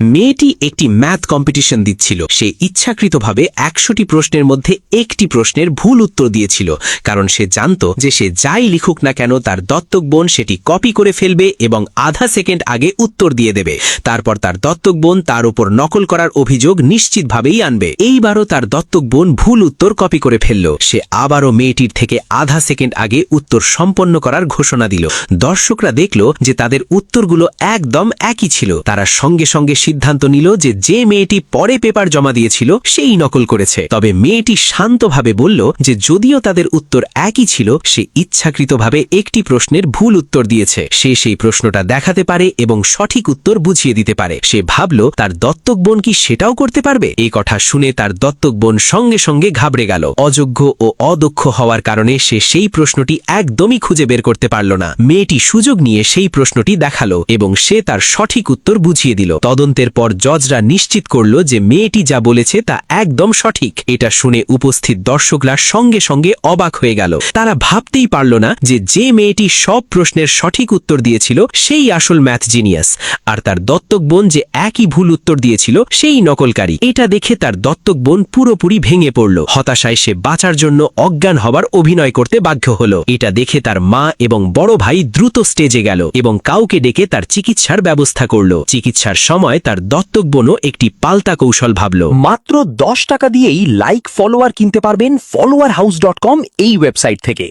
মেয়েটি একটি math competition দিচ্ছিল। সে ইচ্ছাকৃতভাবে 100টি প্রশ্নের মধ্যে একটি প্রশ্নের ভুল উত্তর দিয়েছিল, কারণ সে জানত যে সে যাই লিখুক না কেন তার দত্তক বোন সেটি কপি করে ফেলবে এবং আধা সেকেন্ড আগে উত্তর দিয়ে দেবে। তারপর তার দত্তক বোন তার উপর নকল করার অভিযোগ নিশ্চিতভাবেই আনবে। এইবারও তার দত্তক বোন ভুল উত্তর কপি করে ফেলল। সে আবারও মেয়েটির থেকে আধা সেকেন্ড আগে উত্তর সম্পন্ন করার ঘোষণা দিল। দর্শকরা দেখল যে তাদের উত্তরগুলো একদম একই ছিল। তারা সঙ্গে সঙ্গে সিদ্ধান্ত নিল যে যে মেয়েটি পরে পেপার জমা দিয়েছিল সেই নকল করেছে। তবে মেয়েটি শান্তভাবে বলল যে যদিও তাদের উত্তর একই ছিল, সে ইচ্ছাকৃতভাবে একটি প্রশ্নের ভুল উত্তর দিয়েছে। সে সেই প্রশ্নটা দেখাতে পারে এবং সঠিক উত্তর বুঝিয়ে দিতে পারে। সে ভাবল তার দত্তক বোন কি সেটাও করতে পারবে। এই কথা শুনে তার দত্তক বোন সঙ্গে সঙ্গে ঘাবড়ে গেল। অযোগ্য ও অদক্ষ হওয়ার কারণে সে সেই প্রশ্নটি একদমই খুঁজে বের করতে পারল না। মেয়েটি সুযোগ নিয়ে সেই প্রশ্নটি দেখালো এবং সে তার সঠিক উত্তর বুঝিয়ে দিল। তদন্তের পর জজরা নিশ্চিত করল যে মেয়েটি যা বলেছে তা একদম সঠিক। এটা শুনে উপস্থিত দর্শকরা সঙ্গে সঙ্গে অবাক হয়ে গেল। তারা ভাবতেই পারল না যে যে মেয়েটি সব প্রশ্নের সঠিক উত্তর দিয়েছিল সেই আসল ম্যাথ জিনিয়াস, আর তার দত্তক বোন যে একই ভুল উত্তর দিয়েছিল সেই নকলকারী। এটা দেখে তার দত্তক বোন পুরোপুরি ভেঙে পড়ল। হতাশায় সে বাঁচার জন্য অজ্ঞান হবার অভিনয় করতে বাধ্য হল। এটা দেখে তার মা এবং বড় ভাই দ্রুত স্টেজে গেল এবং কাউকে ডেকে তার চিকিৎসার ব্যবস্থা করল। চিকিৎসার সময় তার দত্তক বোনও একটি পাল্টা কৌশল ভাবল। মাত্র 10 টাকা দিয়েই লাইক ফলোয়ার কিনতে পারবেন followerhouse.com এই ওয়েবসাইট থেকে।